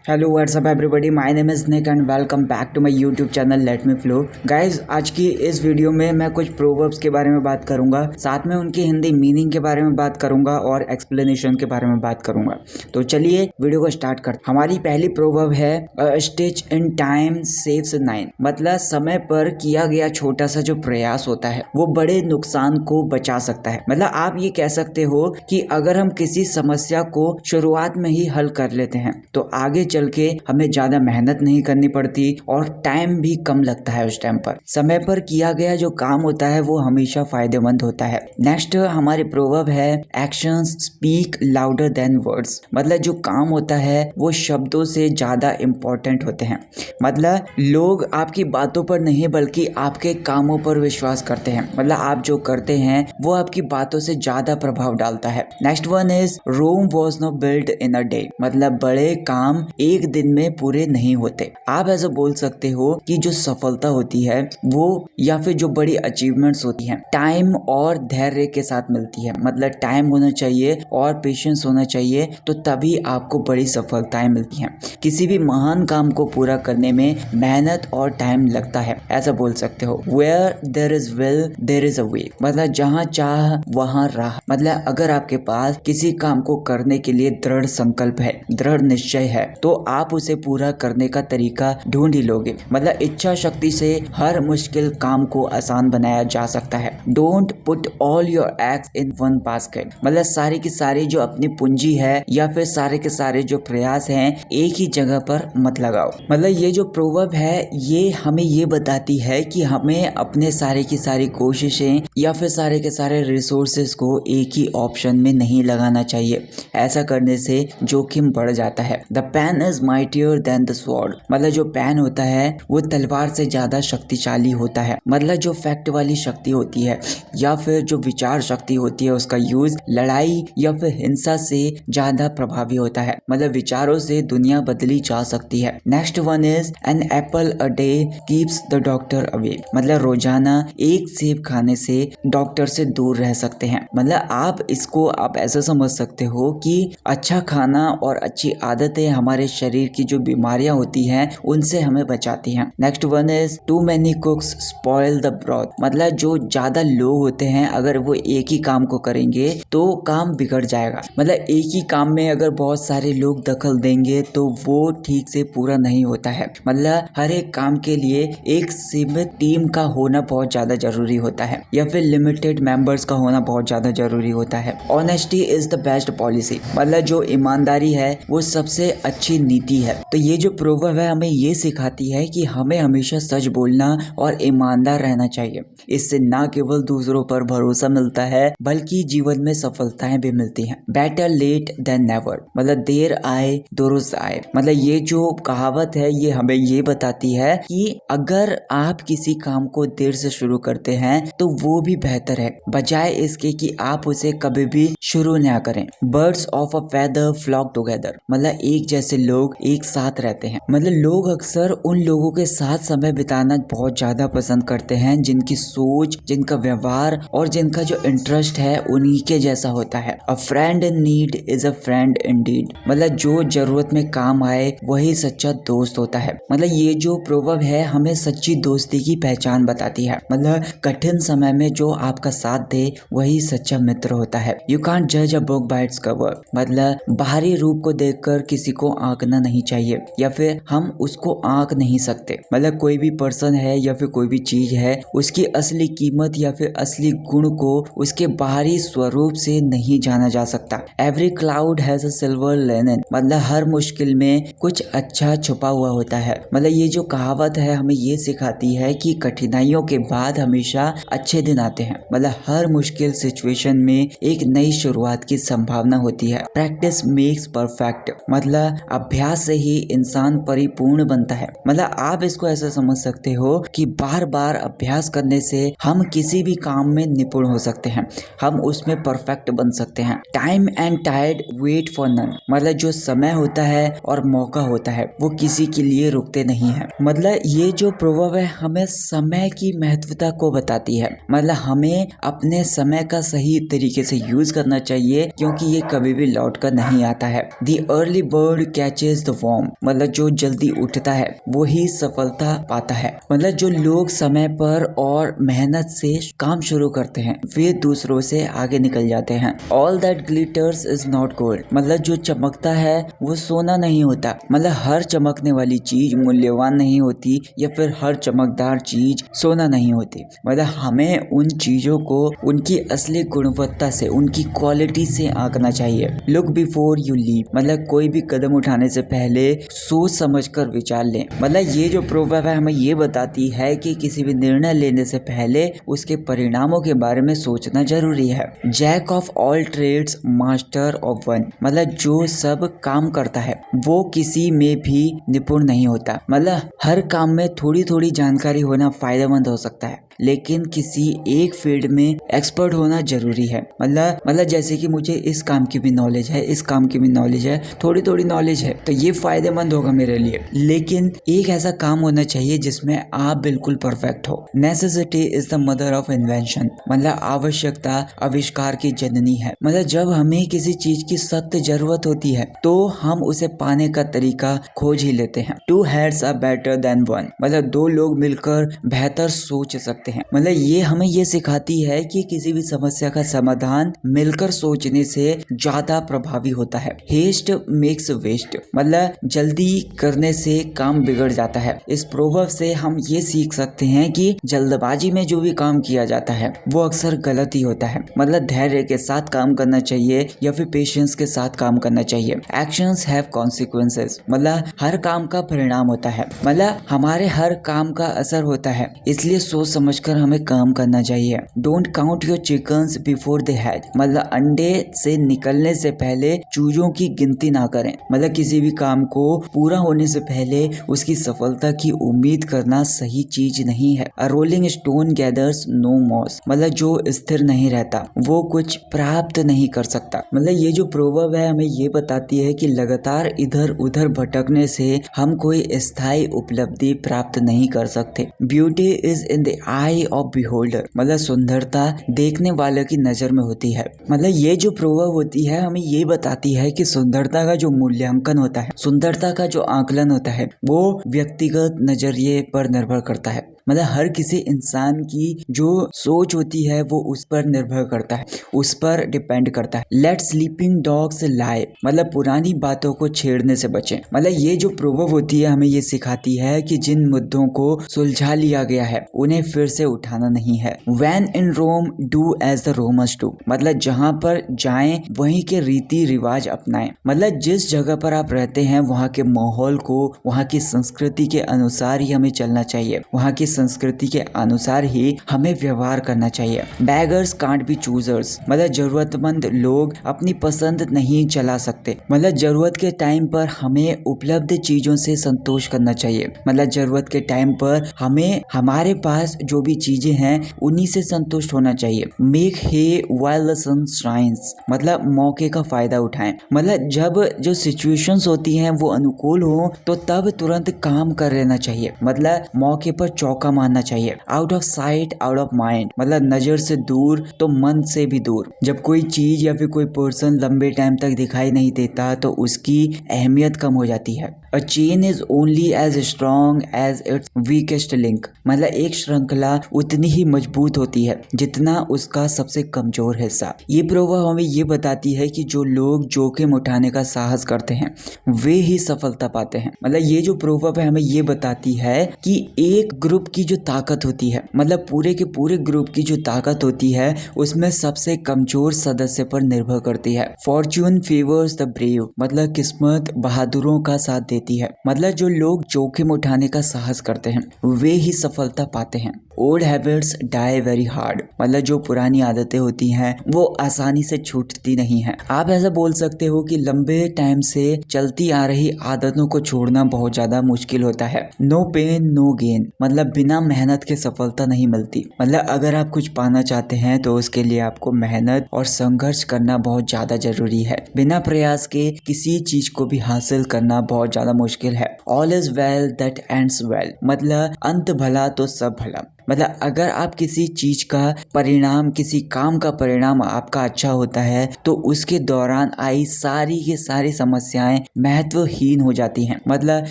Hello what's up everybody, my name is Nick and welcome back to my YouTube channel let me flow. Guys, आज की इस video में मैं कुछ proverbs के बारे में बात करूंगा, साथ में उनकी हिंदी मीनिंग के बारे में बात करूंगा और एक्सप्लेनेशन के बारे में बात करूंगा। तो चलिए वीडियो को स्टार्ट करते। हमारी पहली प्रोवर्ब है stitch in time saves nine. मतलब समय पर किया गया छोटा सा जो प्रयास होता है वो बड़े नुकसान को बचा सकता है। मतलब आप ये कह सकते हो कि अगर हम किसी समस्या को शुरुआत में ही हल कर लेते हैं तो आगे चल के हमें ज्यादा मेहनत नहीं करनी पड़ती और टाइम भी कम लगता है। उस टाइम पर समय पर किया गया जो काम होता है वो हमेशा फायदेमंद होता है। नेक्स्ट हमारी प्रोवर्ब है actions speak louder than words. मतलब जो काम होता है वो शब्दों से ज्यादा इम्पोर्टेंट होते हैं। मतलब लोग आपकी बातों पर नहीं बल्कि आपके कामों पर विश्वास करते हैं। मतलब आप जो करते हैं वो आपकी बातों से ज्यादा प्रभाव डालता है। Next one is Rome was not build in a day. मतलब बड़े काम एक दिन में पूरे नहीं होते। आप ऐसा बोल सकते हो कि जो सफलता होती है वो या फिर जो बड़ी अचीवमेंट्स होती हैं टाइम और धैर्य के साथ मिलती है। मतलब टाइम होना चाहिए और पेशेंस होना चाहिए तो तभी आपको बड़ी सफलताएं मिलती हैं। किसी भी महान काम को पूरा करने में मेहनत और टाइम लगता है। ऐसा बोल सकते हो where there is will there is a way. मतलब जहाँ चाह वहाँ राह। मतलब अगर आपके पास किसी काम को करने के लिए दृढ़ संकल्प है, दृढ़ निश्चय है तो आप उसे पूरा करने का तरीका ढूंढ ही लोगे। मतलब इच्छा शक्ति से हर मुश्किल काम को आसान बनाया जा सकता है। Don't put all your eggs in one basket. मतलब सारी की सारी जो अपनी पूंजी है या फिर सारे के सारे जो प्रयास हैं एक ही जगह पर मत लगाओ। मतलब ये जो प्रोवर्ब है ये हमें ये बताती है कि हमें अपने सारे की सारी कोशिशें या फिर सारे के सारे रिसोर्सेज को एक ही ऑप्शन में नहीं लगाना चाहिए। ऐसा करने से जोखिम बढ़ जाता है। The pen is mightier than the sword. मतलब जो पेन होता है वो तलवार से ज्यादा शक्तिशाली होता है। मतलब जो फैक्ट वाली शक्ति होती है या फिर जो विचार शक्ति होती है उसका यूज लड़ाई या फिर हिंसा से ज्यादा प्रभावी होता है। मतलब विचारों से दुनिया बदली जा सकती है। Next one is an apple a day keeps the doctor away. मतलब रोजाना एक सेब खाने से डॉक्टर से दूर रह सकते हैं। मतलब आप इसको आप ऐसा समझ सकते हो कि अच्छा खाना और अच्छी आदतें हमारे शरीर की जो बीमारियां होती हैं उनसे हमें बचाती हैं। Next one is too many cooks spoil the broth. मतलब जो ज्यादा लोग होते हैं अगर वो एक ही काम को करेंगे तो काम बिगड़ जाएगा। मतलब एक ही काम में अगर बहुत सारे लोग दखल देंगे तो वो ठीक से पूरा नहीं होता है। मतलब हर एक काम के लिए एक सीमित टीम का होना बहुत ज्यादा जरूरी होता है या फिर लिमिटेड मेंबर्स का होना बहुत ज्यादा जरूरी होता है। Honesty is the best policy. मतलब जो ईमानदारी है वो सबसे अच्छी नीति है। तो ये जो प्रोवर्ब है हमें ये सिखाती है कि हमें हमेशा सच बोलना और ईमानदार रहना चाहिए। इससे ना केवल दूसरों पर भरोसा मिलता है बल्कि जीवन में सफलताएं भी मिलती हैं। Better late than never. मतलब देर आए दुरुस्त आए। मतलब ये जो कहावत है ये हमें ये बताती है कि अगर आप किसी काम को देर से शुरू करते हैं तो वो भी बेहतर है बजाय इसके कि आप उसे कभी भी शुरू ना करें। Birds of a feather flock together. मतलब एक जैसे लोग एक साथ रहते हैं। मतलब लोग अक्सर उन लोगों के साथ समय बिताना बहुत ज्यादा पसंद करते हैं जिनकी सोच, जिनका व्यवहार और जिनका जो इंटरेस्ट है उन्हीं के जैसा होता है। अ friend in need is a friend Indeed. मतलब जो जरूरत में काम आए वही सच्चा दोस्त होता है। मतलब ये जो प्रोवर्ब है हमें सच्ची दोस्ती की पहचान बताती है। मतलब कठिन समय में जो आपका साथ दे वही सच्चा मित्र होता है। यू कांट जज a book by its cover. मतलब बाहरी रूप को देखकर किसी को आंकना नहीं चाहिए या फिर हम उसको आंक नहीं सकते। मतलब कोई भी पर्सन है या फिर कोई भी चीज है उसकी असली कीमत या फिर असली गुण को उसके बाहरी स्वरूप से नहीं जाना जा सकता। Every cloud has a silver lining. मतलब हर मुश्किल में कुछ अच्छा छुपा हुआ होता है। मतलब ये जो कहावत है हमें ये सिखाती है कि कठिनाइयों के बाद हमेशा अच्छे दिन आते हैं। मतलब हर मुश्किल सिचुएशन में एक नई शुरुआत की संभावना होती है। Practice makes perfect. मतलब अभ्यास से ही इंसान परिपूर्ण बनता है। मतलब आप इसको ऐसा समझ सकते हो कि बार बार अभ्यास करने से हम किसी भी काम में निपुण हो सकते हैं, हम उसमें परफेक्ट बन सकते हैं। Time and tide wait for none. मतलब जो समय होता है और मौका होता है वो किसी के लिए रुकते नहीं है। मतलब ये जो प्रोवर्ब है हमें समय की महत्वता को बताती है। मतलब हमें अपने समय का सही तरीके से यूज करना चाहिए क्योंकि ये कभी भी लौट कर नहीं आता है। The early bird catch catches the worm, मतलब जो जल्दी उठता है वो ही सफलता पाता है। मतलब जो लोग समय पर और मेहनत से काम शुरू करते हैं वे दूसरों से आगे निकल जाते हैं। All that glitters is not gold, मतलब जो चमकता है वो सोना नहीं होता। मतलब हर चमकने वाली चीज मूल्यवान नहीं होती या फिर हर चमकदार चीज सोना नहीं होती। मतलब हमें उन चीजों को उनकी असली गुणवत्ता से, उनकी क्वालिटी से आंकना चाहिए। लुक बिफोर यू लीव, मतलब कोई भी कदम उठाने से पहले सोच समझकर विचार लें। मतलब ये जो प्रोवर्ब है हमें ये बताती है कि किसी भी निर्णय लेने से पहले उसके परिणामों के बारे में सोचना जरूरी है। Jack of all trades master of one, मतलब जो सब काम करता है वो किसी में भी निपुण नहीं होता। मतलब हर काम में थोड़ी थोड़ी जानकारी होना फायदेमंद हो सकता है, लेकिन किसी एक फील्ड में एक्सपर्ट होना जरूरी है। मतलब जैसे कि मुझे इस काम की भी नॉलेज है, इस काम की भी नॉलेज है, थोड़ी थोड़ी नॉलेज है, तो ये फायदेमंद होगा मेरे लिए। लेकिन एक ऐसा काम होना चाहिए जिसमें आप बिल्कुल परफेक्ट हो। Necessity is the mother of invention, मतलब आवश्यकता आविष्कार की जननी है। मतलब जब हमें किसी चीज की सख्त जरूरत होती है तो हम उसे पाने का तरीका खोज ही लेते हैं। Two heads are better than one, मतलब दो लोग मिलकर बेहतर सोच सकते हैं। मतलब ये हमें ये सिखाती है कि किसी भी समस्या का समाधान मिलकर सोचने से ज्यादा प्रभावी होता है। हेस्ट मेक्स वेस्ट, मतलब जल्दी करने से काम बिगड़ जाता है। इस प्रोवर्ब से हम ये सीख सकते हैं कि जल्दबाजी में जो भी काम किया जाता है वो अक्सर गलत ही होता है। मतलब धैर्य के साथ काम करना चाहिए या फिर पेशेंस के साथ काम करना चाहिए। एक्शंस हैव कॉन्सिक्वेंसेस, मतलब हर काम का परिणाम होता है। मतलब हमारे हर काम का असर होता है, इसलिए सोच समझकर हमें काम करना चाहिए। Don't count your chickens before they hatch, मतलब अंडे से निकलने से पहले चूजों की गिनती ना करें। मतलब किसी भी काम को पूरा होने से पहले उसकी सफलता की उम्मीद करना सही चीज नहीं है। A rolling stone gathers no moss, मतलब जो स्थिर नहीं रहता वो कुछ प्राप्त नहीं कर सकता। मतलब ये जो प्रोवर्ब है हमें ये बताती है कि लगातार इधर उधर भटकने से हम कोई स्थायी उपलब्धि प्राप्त नहीं कर सकते। Beauty is in the I of beholder, मतलब सुंदरता देखने वाले की नजर में होती है। मतलब ये जो प्रोवर्ब होती है हमें ये बताती है कि सुंदरता का जो मूल्यांकन होता है, सुंदरता का जो आकलन होता है वो व्यक्तिगत नजरिए पर निर्भर करता है। मतलब हर किसी इंसान की जो सोच होती है वो उस पर निर्भर करता है, उस पर डिपेंड करता है। लेट स्लीपिंग डॉग्स लाई, मतलब पुरानी बातों को छेड़ने से बचें। मतलब ये जो प्रोवर्ब होती है हमें ये सिखाती है कि जिन मुद्दों को सुलझा लिया गया है उन्हें फिर से उठाना नहीं है। When in Rome do as the Romans do, मतलब जहाँ पर जाएं वहीं के रीति रिवाज अपनाएं। मतलब जिस जगह पर आप रहते हैं वहाँ के माहौल को, वहाँ की संस्कृति के अनुसार ही हमें चलना चाहिए, वहाँ की संस्कृति के अनुसार ही हमें व्यवहार करना चाहिए। Beggars can't be choosers, मतलब जरूरतमंद लोग अपनी पसंद नहीं चला सकते। मतलब जरूरत के टाइम पर हमें उपलब्ध चीजों से संतोष करना चाहिए। मतलब जरूरत के टाइम पर हमें हमारे पास जो भी चीजें हैं उन्हीं से संतुष्ट होना चाहिए। Make hay while the sun shines, मतलब मौके का फायदा उठाएं। मतलब जब जो सिचुएशंस होती हैं वो अनुकूल हो तो तब तुरंत काम कर लेना चाहिए। मतलब मौके पर चौका मारना चाहिए। Out of sight out of mind, मतलब नजर से दूर तो मन से भी दूर। जब कोई चीज या फिर कोई पर्सन लंबे टाइम तक दिखाई नहीं देता तो उसकी अहमियत कम हो जाती है। A chain is only as strong as its weakest link, मतलब एक श्रृंखला उतनी ही मजबूत होती है जितना उसका सबसे कमजोर हिस्सा। ये प्रोवर्ब हमें ये बताती है कि जो लोग जोखिम उठाने का साहस करते हैं वे ही सफलता पाते हैं। मतलब ये जो प्रोवर्ब है हमें ये बताती है कि एक ग्रुप की जो ताकत होती है, मतलब पूरे के पूरे ग्रुप की जो ताकत होती है उसमें सबसे कमजोर सदस्य पर निर्भर करती है। फॉर्च्यून फेवर्स द ब्रेव, मतलब किस्मत बहादुरों का साथ देती है। मतलब जो लोग जोखिम उठाने का साहस करते हैं वे ही सफलता पाते हैं। Old habits die very hard, मतलब जो पुरानी आदतें होती हैं वो आसानी से छूटती नहीं है। आप ऐसा बोल सकते हो कि लंबे टाइम से चलती आ रही आदतों को छोड़ना बहुत ज्यादा मुश्किल होता है। नो पेन नो गेन, मतलब बिना मेहनत के सफलता नहीं मिलती। मतलब अगर आप कुछ पाना चाहते हैं तो उसके लिए आपको मेहनत और संघर्ष करना बहुत ज्यादा जरूरी है। बिना प्रयास के किसी चीज को भी हासिल करना बहुत ज्यादा मुश्किल है। All is well that ends well, मतलब अंत भला तो सब भला। मतलब अगर आप किसी चीज का परिणाम, किसी काम का परिणाम आपका अच्छा होता है तो उसके दौरान आई सारी की सारी समस्याएं महत्वहीन हो जाती हैं। मतलब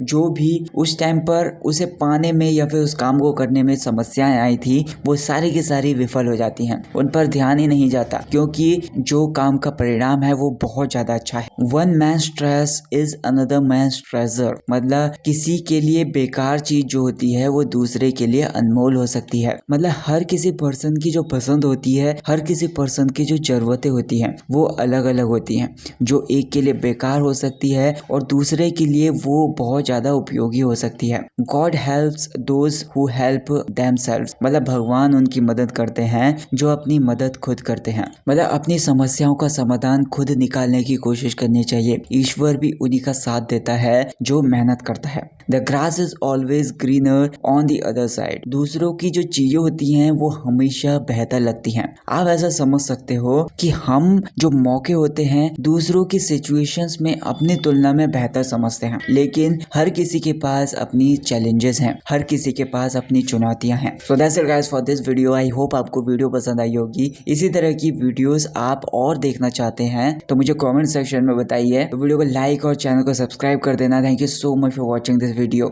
जो भी उस टाइम पर उसे पाने में या फिर उस काम को करने में समस्याएं आई थी वो सारी की सारी विफल हो जाती हैं, उन पर ध्यान ही नहीं जाता क्योंकि जो काम का परिणाम है वो बहुत ज्यादा अच्छा है। One man stress is another man treasure. मतलब किसी के लिए बेकार चीज जो होती है वो दूसरे के लिए अनमोल हो सकती है। मतलब हर किसी पर्सन की जो पसंद होती है, हर किसी पर्सन की जो जरूरतें होती हैं वो अलग अलग होती हैं। जो एक के लिए बेकार हो सकती है और दूसरे के लिए वो बहुत ज्यादा उपयोगी हो सकती है। God helps those who help themselves. मतलब भगवान उनकी मदद करते हैं जो अपनी मदद खुद करते हैं। मतलब अपनी समस्याओं का समाधान खुद निकालने की कोशिश करनी चाहिए। ईश्वर भी उन्हीं का साथ देता है जो मेहनत करता है। The grass is always greener on the other side. दूसरों की जो चीजें होती हैं वो हमेशा बेहतर लगती हैं। आप ऐसा समझ सकते हो कि हम जो मौके होते हैं दूसरों की सिचुएशंस में अपनी तुलना में बेहतर समझते हैं, लेकिन हर किसी के पास अपनी चैलेंजेस हैं, हर किसी के पास अपनी चुनौतियां हैं। So that's it guys for this video. I hope आपको वीडियो पसंद आई होगी। इसी तरह की वीडियोस आप और देखना चाहते हैं तो मुझे कमेंट सेक्शन में बताइए। तो वीडियो को लाइक और चैनल को सब्सक्राइब कर देना। Thank you so much for watching this video.